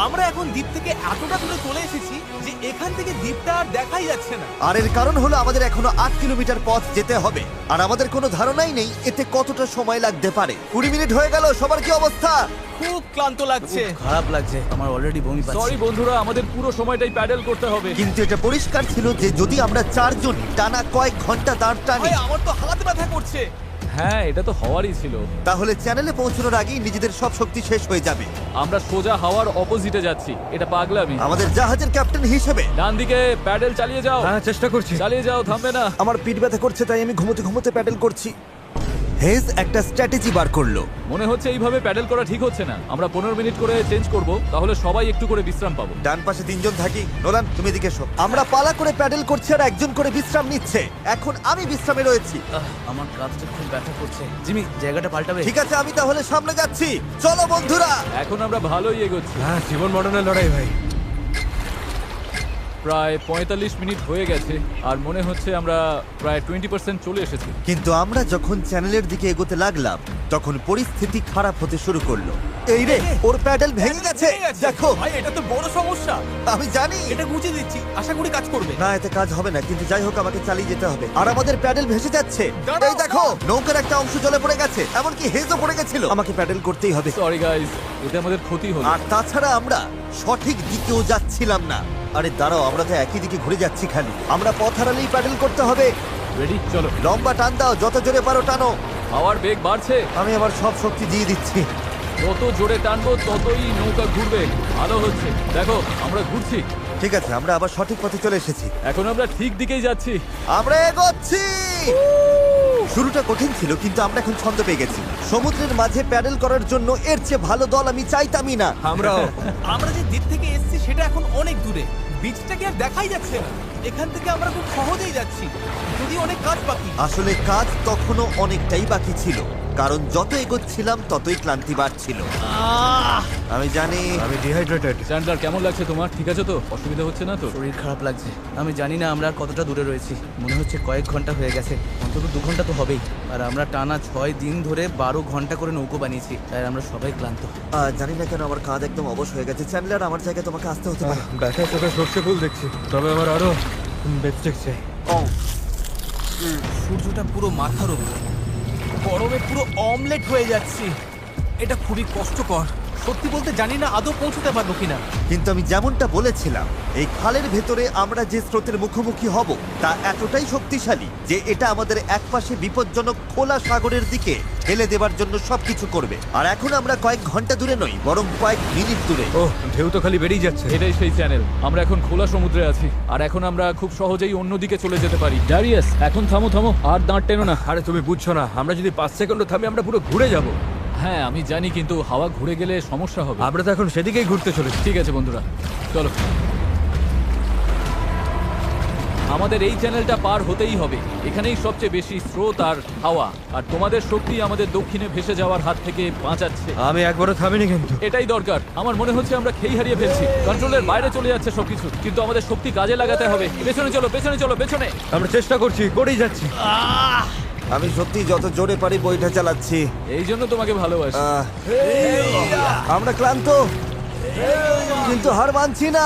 আমরা এখন দ্বীপ থেকে এতটা দূরে চলে এসেছি যে এখান থেকে দ্বীপটা আর দেখাই যাচ্ছে না। আর এর কারণ হলো আমাদের এখনো 8 কিলোমিটার পথ যেতে হবে, আর আমাদের কোনো ধারণাই নেই এতে কতটা সময় লাগতে পারে। 20 মিনিট হয়ে গেল। সবার কি অবস্থা? খুব ক্লান্ত লাগছে। খারাপ লাগছে, আমার অলরেডি বমি পাচ্ছে। সরি বন্ধুরা, আমাদের পুরো সময়টাই প্যাডেল করতে হবে। কিন্তু এটা পরিষ্কার ছিল যে যদি আমরা 4 জন টানা কয়েক ঘন্টা দাঁড় টানি, ভাই, আমার তো হাত ব্যথা করছে। হ্যাঁ, এটা তো হওয়ারই ছিল। তাহলে চ্যানেলে পৌঁছানোর আগেই নিজেদের সব শক্তি শেষ হয়ে যাবে। আমরা সোজা হাওয়ার অপোজিটে যাচ্ছি, এটা পাগলামি। আমাদের জাহাজের ক্যাপ্টেন হিসেবে ডান দিকে প্যাডেল চালিয়ে যাও। হ্যাঁ, চেষ্টা করছি। চালিয়ে যাও, থামবে না। আমার পিঠ ব্যথা করছে, তাই আমি ঘুমোতে ঘুমোতে প্যাডেল করছি। হেজ একটা স্ট্র্যাটেজি বার করলো। মনে হচ্ছে এইভাবে প্যাডেল করা ঠিক হচ্ছে না। আমরা 15 মিনিট করে চেঞ্জ করব, তাহলে সবাই একটু করে বিশ্রাম পাবো। ডান পাশে 3 জন থাকি। নোলান, তুমি এদিকে এসো। আমরা পালা করে প্যাডেল করছি আর একজন করে বিশ্রাম নিচ্ছে। এখন আমি বিশ্রামে রয়েছি। আমার কাঁধটা খুব ব্যথা করছে। জিমি, জায়গাটা পাল্টাবে? ঠিক আছে, আমি তাহলে সামনে যাচ্ছি। চলো বন্ধুরা। এখন আমরা ভালোই এগোচ্ছি। হ্যাঁ, জীবন মরণের লড়াই ভাই। প্রায় 45 মিনিট হয়ে গেছে আর মনে হচ্ছে আমরা প্রায় 20% চলে এসেছি। কিন্তু আমরা যখন চ্যানেলের দিকে এগোতে লাগলাম তখন পরিস্থিতি খারাপ হতে শুরু করলো। এই রে, ওর প্যাডেল ভেঙে গেছে। দেখো, ভাই এটা তো বড় সমস্যা। আমি জানি। এটা গুছিয়ে দিচ্ছি, আশা করি কাজ করবে। না, এতে কাজ হবে না, কিন্তু যাই হোক আমাকে চালিয়ে যেতে হবে। আর আমাদের প্যাডেল ভেসে যাচ্ছে। দাঁড়াও, এই দেখো, নৌকার একটা অংশ জলে পড়ে গেছে, এমনকি হেজও পড়ে গেছিল। আমাকে প্যাডেল করতেই হবে। সরি গাইস, এতে আমাদের ক্ষতি হলো। আর তাছাড়া আমরা সঠিক দিকেও যাচ্ছিলাম না। আরে দাঁড়াও, আমরা তো একই দিকে ঘুরে যাচ্ছি খালি। আমরা পথ হারালেই প্যাডেল করতে হবে। রেডি, চলো। লম্বা টান দাও, যত জোরে পারো টানো। হাওয়ার বেগ বাড়ছে। আমি আবার সব শক্তি দিয়ে দিচ্ছি। যত জোরে টানবো ততই নৌকা ঘুরবে। ভালো হচ্ছে, দেখো আমরা ঘুরছি। ঠিক আছে, আমরা আবার সঠিক পথে চলে এসেছি। এখন আমরা ঠিক দিকেই যাচ্ছি। আমরা এগোচ্ছি। শুরুটা কঠিন ছিল, কিন্তু আমরা এখন ছন্দ পেয়ে গেছি। সমুদ্রের মাঝে প্যাডেল করার জন্য এর চেয়ে ভালো দল আমি চাইতামই না। আমরাও। আমরা যে দ্বীপ থেকে এসেছি সেটা এখন অনেক দূরে। বীজটাকে আর দেখাই যাচ্ছে না। এখান থেকে আমরা খুব সহজেই যাচ্ছি, যদি অনেক কাজ বাকি। আসলে কাজ তখনও অনেকটাই বাকি ছিল, কারণ যত এগোচ্ছিলাম ততই ক্লান্তি বাড়ছিল। আমি জানি। আমি ডিহাইড্রেটেড। চ্যান্ডলার, কেমন লাগছে তোমার? ঠিক আছে তো? অসুবিধা হচ্ছে না তো? শরীর খারাপ লাগছে। আমি জানি না আমরা আর কতটা দূরে রয়েছি। মনে হচ্ছে কয়েক ঘন্টা হয়ে গেছে, অন্তত 2 ঘন্টা তো হবেই। আর আমরা টানা 6 দিন ধরে 12 ঘন্টা করে নৌকো বানিয়েছি, তাই আমরা সবাই ক্লান্ত। জানি না কেন আমার কাঁধ একদম অবশ হয়ে গেছে। চ্যান্ডলার, আমার জায়গায় তোমাকে আসতে হতে পারে। ব্যথায় চোখে সর্ষে ফুল দেখছি, তবে আমার আরো বেস্টেক চাই। সূর্যটা পুরো মাথার উপর, গরমে পুরো অমলেট হয়ে যাচ্ছি। এটা খুবই কষ্টকর। সত্যি বলতে জানি না আদৌ পৌঁছতে পারবো কিনা। কিন্তু আমি যেমনটা বলেছিলাম, এই খালের ভেতরে আমরা যে স্রোতের মুখোমুখি হব তা এতটাই শক্তিশালী যে এটা আমাদের একপাশে বিপজ্জনক খোলা সাগরের দিকে ফেলে দেবার জন্য সবকিছু করবে। আর এখন আমরা কয়েক ঘন্টা দূরে নই, বরং কয়েক মিনিট দূরে। ও, ঢেউ তো খালি বেরিয়ে যাচ্ছে। এটাই সেই চ্যানেল। আমরা এখন খোলা সমুদ্রে আছি আর এখন আমরা খুব সহজেই অন্যদিকে চলে যেতে পারি। ড্যারিয়াস, এখন থামো থামো, আর দাঁড় টেনো না। আরে তুমি বুঝছো না, আমরা যদি 5 সেকেন্ড থামি আমরা পুরো ঘুরে যাব। হ্যাঁ আমি জানি, কিন্তু হাওয়া ঘুরে গেলে সমস্যা হবে। আমরা তো এখন সেদিকেই ঘুরতে চলেছি। ঠিক আছে বন্ধুরা, চলো। আমাদের এই চ্যানেলটা পার হতেই হবে। এখানেই সবচেয়ে বেশি স্রোত আর হাওয়া, আর তোমাদের শক্তি আমাদের দক্ষিণে ভেসে যাওয়ার হাত থেকে বাঁচাচ্ছে। আমি একবারও থামিনি কিন্তু। এটাই দরকার। আমার মনে হচ্ছে আমরা খেই হারিয়ে ফেলছি, কন্ট্রোলের বাইরে চলে যাচ্ছে সবকিছু। কিন্তু আমাদের শক্তি কাজে লাগাতে হবে। পেছনে চলো, পেছনে চলো, পেছনে। আমরা চেষ্টা করছি, করেই যাচ্ছি। আমি সত্যি যত জোরে পারি বইটা চালাচ্ছি। এই জন্য তোমাকে ভালোবাসি। আমরা ক্লান্ত, কিন্তু হার মানছি না।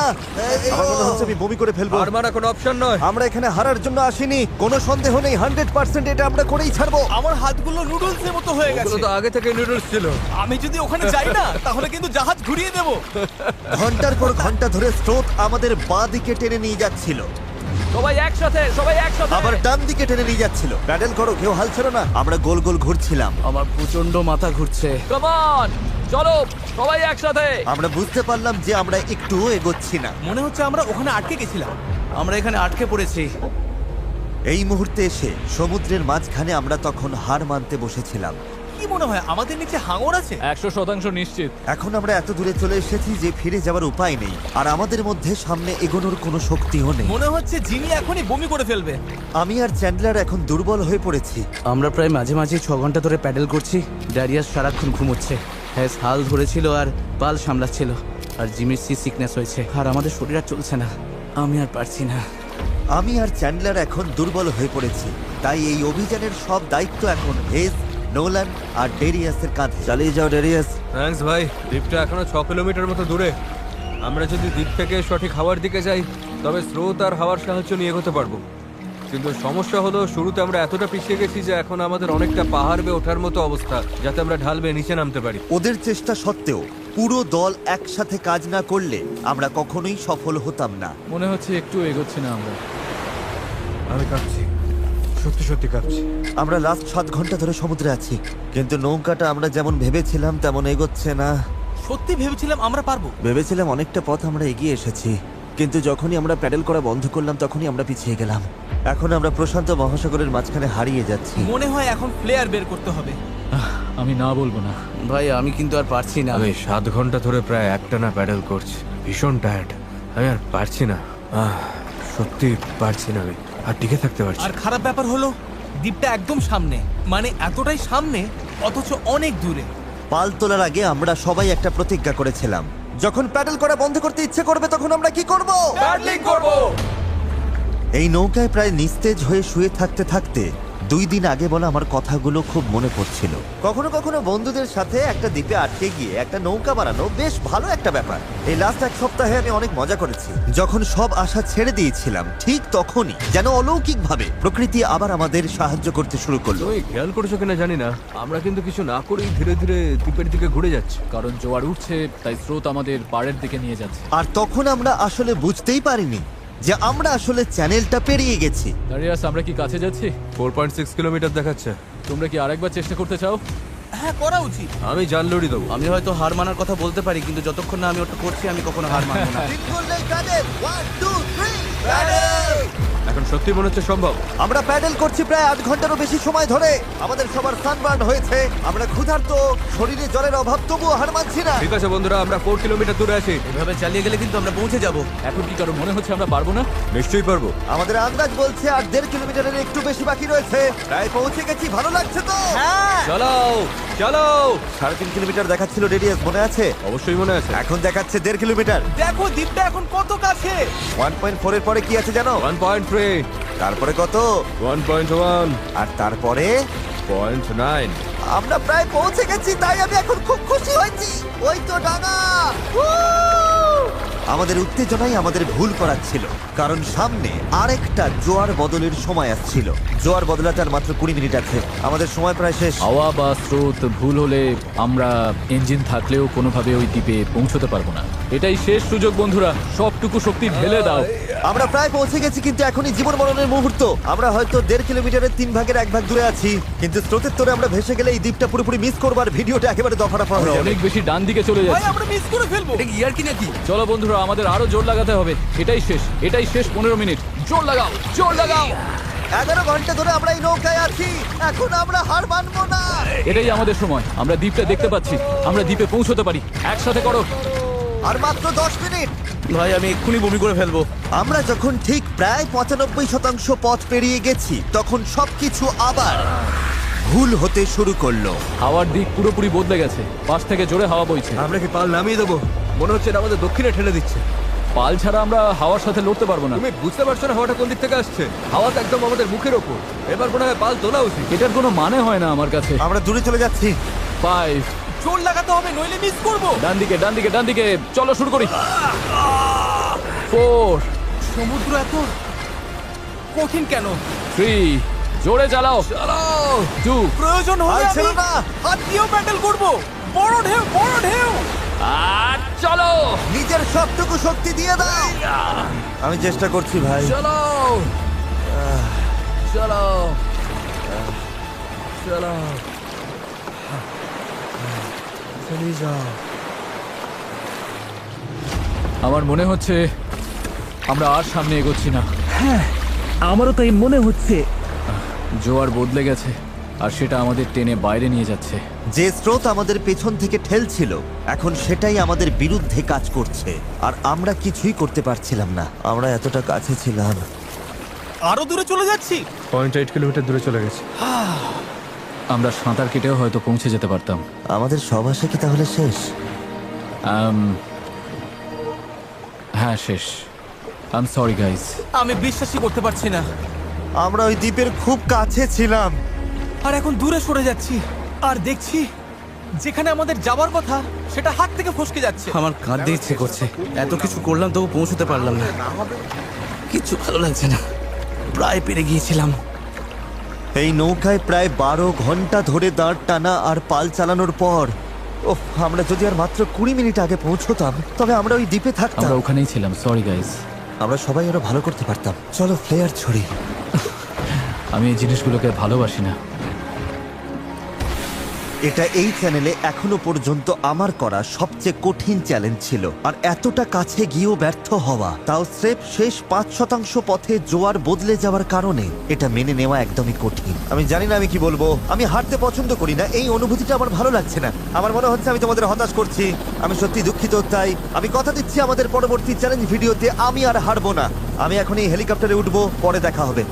আমার মনে হচ্ছে আমি বমি করে ফেলবো। আর মারা কোনো অপশন নয়। আমরা এখানে হারার জন্য আসিনি, কোনো সন্দেহ নেই। 100% এটা আমরা করেই ছাড়বো। আমার হাতগুলো নুডলসের মতো হয়ে ওগুলো গেছে। তো আগে থেকে নুডলস ছিল। আমি যদি ওখানে যাই না তাহলে কিন্তু জাহাজ ঘুরিয়ে দেবো। ঘন্টার পর ঘন্টা ধরে স্রোত আমাদের বাঁ দিকে টেনে নিয়ে যাচ্ছিল, সবাই একসাথে, সবাই একসাথে। আবার ডান দিকে টেনে নিয়ে যাচ্ছিল। প্যাডেল করো, কেউ হাল ছেড়ো না। আমরা গোল গোল ঘুরছিলাম। আমার প্রচন্ড মাথা ঘুরছে। কাম অন, চলো সবাই একসাথে। আমরা বুঝতে পারলাম যে আমরা একটুও এগোচ্ছি না। মনে হচ্ছে আমরা ওখানে আটকে গেছিলাম। আমরা এখানে আটকে পড়েছি। এই মুহূর্তে এসে সমুদ্রের মাঝখানে আমরা তখন হার মানতে বসেছিলাম। কি মনে হয় আমাদের নিচে হাঙর আছে? 100% নিশ্চিত। এখন আমরা এত দূরে চলে এসেছি যে ফিরে যাওয়ার উপায় নেই, আর আমাদের মধ্যে সামনে এগোনোর কোনো শক্তিও নেই। মনে হচ্ছে জিমি এখনই বমি করে ফেলবে। আমি আর চ্যান্ডলার এখন দুর্বল হয়ে পড়েছি। আমরা প্রায় মাঝে মাঝে 6 ঘন্টা ধরে প্যাডেল করছি। ড্যারিয়াস সারাক্ষণ ঘুমোচ্ছে, হ্যাঁ হাল ধরেছিল আর পাল সামলাচ্ছিল। আর জিমির সিকনেস হয়েছে, আর আমাদের শরীর আর চলছে না। আমি আর পারছি না। আমি আর চ্যান্ডলার এখন দুর্বল হয়ে পড়েছি, তাই এই অভিযানের সব দায়িত্ব এখন হেজ, নোলান আর ডেরিয়াসের কাঁধে। চালিয়ে যাও ডেরিয়াস। থ্যাঙ্কস ভাই। দ্বীপটা এখনো 6 কিলোমিটার মতো দূরে। আমরা যদি দ্বীপ থেকে সঠিক হাওয়ার দিকে যাই তবে স্রোত আর হাওয়ার সাহায্য নিয়ে এগোতে পারবো। কিন্তু সমস্যা হলো শুরুতে আমরা এতটা পিছিয়ে গেছি যে এখন আমাদের অনেকটা পাহাড় বেয়ে ওঠার মতো অবস্থা, যাতে আমরা ঢাল বেয়ে নিচে নামতে পারি। ওদের চেষ্টা সত্ত্বেও পুরো দল একসাথে কাজ না করলে আমরা কখনোই সফল হতাম না। মনে হচ্ছে একটু এগোচ্ছি না আমরা। আমি কাঁপছি, সত্যি সত্যি কাঁপছি। আমরা লাস্ট 7 ঘন্টা ধরে সমুদ্রে আছি, কিন্তু নৌকাটা আমরা যেমন ভেবেছিলাম তেমন এগোচ্ছে না। সত্যি ভেবেছিলাম আমরা পারবো। ভেবেছিলাম অনেকটা পথ আমরা এগিয়ে এসেছি, কিন্তু যখনই আমরা প্যাডেল করা বন্ধ করলাম তখনই আমরা পিছিয়ে গেলাম। এখন আমরা প্রশান্ত মহাসাগরের মাঝখানে হারিয়ে যাচ্ছি। মনে হয় এখন ফ্লেয়ার বের করতে হবে। আমি না বলবো না। ভাই আমি কিন্তু আর পারছি না। আমি 7 ঘন্টা ধরে প্রায় একটানা প্যাডেল করছি, ভীষণ টায়ার্ড। আমি আর পারছি না, সত্যি পারছি না, আমি আর টিকে থাকতে পারছি আর না। খারাপ ব্যাপার হলো দ্বীপটা একদম সামনে, মানে এতটাই সামনে অথচ অনেক দূরে। পাল তোলার আগে আমরা সবাই একটা প্রতিজ্ঞা করেছিলাম, যখন প্যাডেল করা বন্ধ করতে ইচ্ছে করবে তখন আমরা কি করব? প্যাডলিং করব। এই নৌকায় প্রায় নিস্তেজ হয়ে শুয়ে থাকতে থাকতে 2 দিন আগে বলা আমার কথাগুলো খুব মনে পড়ছিল। কখনো কখনো বন্ধুদের সাথে একটা দ্বীপে আটকে গিয়ে একটা নৌকা বানানো বেশ ভালো একটা ব্যাপার। এই লাস্ট 1 সপ্তাহে আমি অনেক মজা করেছি। যখন সব আশা ছেড়ে দিয়েছিলাম ঠিক তখনই যেন অলৌকিকভাবে প্রকৃতি আবার আমাদের সাহায্য করতে শুরু করলো। তুমি খেয়াল করেছো কিনা জানি না, আমরা কিন্তু কিছু না করেই ধীরে ধীরে দ্বীপের দিকে ঘুরে যাচ্ছি। কারণ জোয়ার উঠছে, তাই স্রোত আমাদের পাড়ের দিকে নিয়ে যাচ্ছে। আর তখন আমরা আসলে বুঝতেই পারিনি যে আমরা আসলে চ্যানেলটা পেরিয়ে গেছি। দাঁড়িয়াস, আমরা কি কাছে যাচ্ছি? 4.6 কিলোমিটার দেখাচ্ছে। তোমরা কি আরেকবার চেষ্টা করতে চাও? হ্যাঁ, করা উচিত। আমি জানলড়ি দেবো। আমি হয়তো হার মানার কথা বলতে পারি, কিন্তু যতক্ষণ না আমি ওটা করছি আমি কখনো হার মানবো না। তিন করলেই প্যাডেল, 1 2 3 প্যাডেল। এখন সত্যি মনে হচ্ছে সম্ভব। আমরা প্যাডেল করছি প্রায় 8 ঘন্টারও বেশি সময় ধরে। আমাদের সবার সানবার্ন হয়েছে, আমরা ক্ষুধার্ত, শরীরে জলের অভাব, তবুও হার মানছি না। ঠিক আছে বন্ধুরা, আমরা 4 কিলোমিটার দূরে আছি। এভাবে চালিয়ে গেলে কিন্তু আমরা পৌঁছে যাব। এখন কি কারো মনে হচ্ছে আমরা পারবো না? নিশ্চয়ই পারবো। আমাদের আন্দাজ বলছে আর 1.5 কিলোমিটারের একটু বেশি বাকি রয়েছে। প্রায় পৌঁছে গেছি, ভালো লাগছে তো? হ্যাঁ, চালাও চালাও। 3.5 কিলোমিটার দেখাচ্ছিল রেডিয়াস, মনে আছে? অবশ্যই মনে আছে। এখন দেখাচ্ছে 1.5 কিলোমিটার। দেখো দ্বীপটা এখন কত কাছে। 1.4 এর পরে কি আছে জানো? 1.3, তারপরে কত? 1.1, আর তারপরে 0.9। আমরা প্রায় পৌঁছে গেছি, তাই আমি এখন খুব খুশি হয়েছি। ওই তো ডাঙা। আমাদের উত্তেজনাই আমাদের ভুল করাচ্ছিল, কারণ সামনে আরেকটা জোয়ার বদলের সময় আসছিল। জোয়ার বদলাতে আর মাত্র 20 মিনিট আছে, আমাদের সময় প্রায় শেষ। হাওয়া বা স্রোত ভুল হলে আমরা ইঞ্জিন থাকলেও কোনোভাবে ওই দ্বীপে পৌঁছতে পারবো না। এটাই শেষ সুযোগ বন্ধুরা, সবটুকু শক্তি ঢেলে দাও। আমরা প্রায় পৌঁছে গেছি, কিন্তু এখনই জীবন মরণের মুহূর্ত। আমরা হয়তো 1.5 কিলোমিটারের 3 ভাগের 1 ভাগ দূরে আছি, কিন্তু স্রোতের তোরে আমরা ভেসে গেলে এই দ্বীপটা পুরোপুরি মিস করবো আর ভিডিওটা একেবারে দফারফা হয়ে যাবে। অনেক বেশি ডান দিকে চলে ভাই, যাচ্ছে। আমরা মিস করে ফেলবো। এটা কি আর কি নাকি? চলো বন্ধুরা, আমাদের আরো জোর লাগাতে হবে। এটাই শেষ 15 মিনিট। জোর লাগাও, জোর লাগাও। 11 ঘন্টা ধরে আমরা এই নৌকায় আছি, এখন আমরা হার মানবো না। এটাই আমাদের সময়। আমরা দ্বীপটা দেখতে পাচ্ছি, আমরা দ্বীপে পৌঁছতে পারি। একসাথে করো। আর মাত্র 10 মিনিট। ভাই আমি এক্ষুনি বমি করে ফেলবো। আমরা যখন ঠিক প্রায় 95% পথ পেরিয়ে গেছি, তখন সবকিছু আবার ভুল হতে শুরু করলো। হাওয়ার দিক পুরোপুরি বদলে গেছে, পাশ থেকে জোরে হাওয়া বইছে। আমরা কি পাল নামিয়ে দেবো? মনে হচ্ছে এটা আমাদের দক্ষিণে ঠেলে দিচ্ছে। পাল ছাড়া আমরা হাওয়ার সাথে লড়তে পারবো না। তুমি বুঝতে পারছো না হাওয়াটা কোন দিক থেকে আসছে? হাওয়া তো একদম আমাদের মুখের ওপর। এবার মনে হয় পাল তোলা উচিত। এটার কোনো মানে হয় না আমার কাছে। আমরা দূরে চলে যাচ্ছি। 5, জোর লাগাতে হবে, নইলে মিস করবো। ডান দিকে। চলো শুরু করি। 4, সমুদ্র এত কঠিন কেন? 3, জোরে চালাও। 2, প্রয়োজন হলে আর আমি ছিল না। হাত দিয়েও প্যাডেল করবো। বড় ঢেউ, বড় ঢেউ। আর চলো। নিজের সবটুকু শক্তি দিয়ে দাও। আমি চেষ্টা করছি ভাই। চলো। আমার মনে হচ্ছে আমরা আর সামনে এগোচ্ছি না। আমারও তাই মনে হচ্ছে। জোয়ার বদলে গেছে, আর সেটা আমাদের টেনে বাইরে নিয়ে যাচ্ছে। যে স্রোত আমাদের পেছন থেকে ঠেলছিল, এখন সেটাই আমাদের বিরুদ্ধে কাজ করছে, আর আমরা কিছুই করতে পারছিলাম না। আমরা এতটা কাছে ছিলাম। আরো দূরে চলে যাচ্ছি। 0.8 কিলোমিটার দূরে চলে গেছে। আমরা সাঁতার কেটেও হয়তো পৌঁছে যেতে পারতাম। আমাদের সব আশা কি তাহলে শেষ? হ্যাঁ, শেষ। I am sorry guys. আমি বিশ্বাসই করতে পারছি না। আমরা ওই দ্বীপের খুব কাছে ছিলাম। আর এখন দূরে সরে যাচ্ছি, আর দেখছি যেখানে আমাদের যাওয়ার কথা সেটা হাত থেকে ফসকে যাচ্ছে। আমার কাঁদতে ইচ্ছে করছে। এত কিছু করলাম তবু পৌঁছতে পারলাম না। কিচ্ছু ভালো লাগছে না। প্রায় পেরে গিয়েছিলাম। এই নৌকায় প্রায় 12 ঘন্টা ধরে দাঁড় টানা আর পাল চালানোর পর, ওহ, আমরা যদি আর মাত্র 20 মিনিট আগে পৌঁছতাম, তবে আমরা ওই দ্বীপে থাকতাম। আমরা ওখানেই ছিলাম। Sorry guys. আমরা সবাই আরো ভালো করতে পারতাম। চলো ফ্লেয়ার ছড়ি। আমি এই জিনিসগুলোকে ভালোবাসি না। এটা এই চ্যানেলে এখনো পর্যন্ত আমার করা সবচেয়ে কঠিন চ্যালেঞ্জ ছিল, আর এতটা কাছে গিয়েও ব্যর্থ হওয়া, তাও স্রেফ শেষ 5% পথে জোয়ার বদলে যাওয়ার কারণে, এটা মেনে নেওয়া একদমই কঠিন। আমি জানি না আমি কি বলবো। আমি হারতে পছন্দ করি না, এই অনুভূতিটা আমার ভালো লাগছে না। আমার মনে হচ্ছে আমি তোমাদের হতাশ করছি। আমি সত্যি দুঃখিত। তাই আমি কথা দিচ্ছি আমাদের পরবর্তী চ্যালেঞ্জ ভিডিওতে আমি আর হারবো না। আমি এখন এই হেলিকপ্টারে উঠবো, পরে দেখা হবে।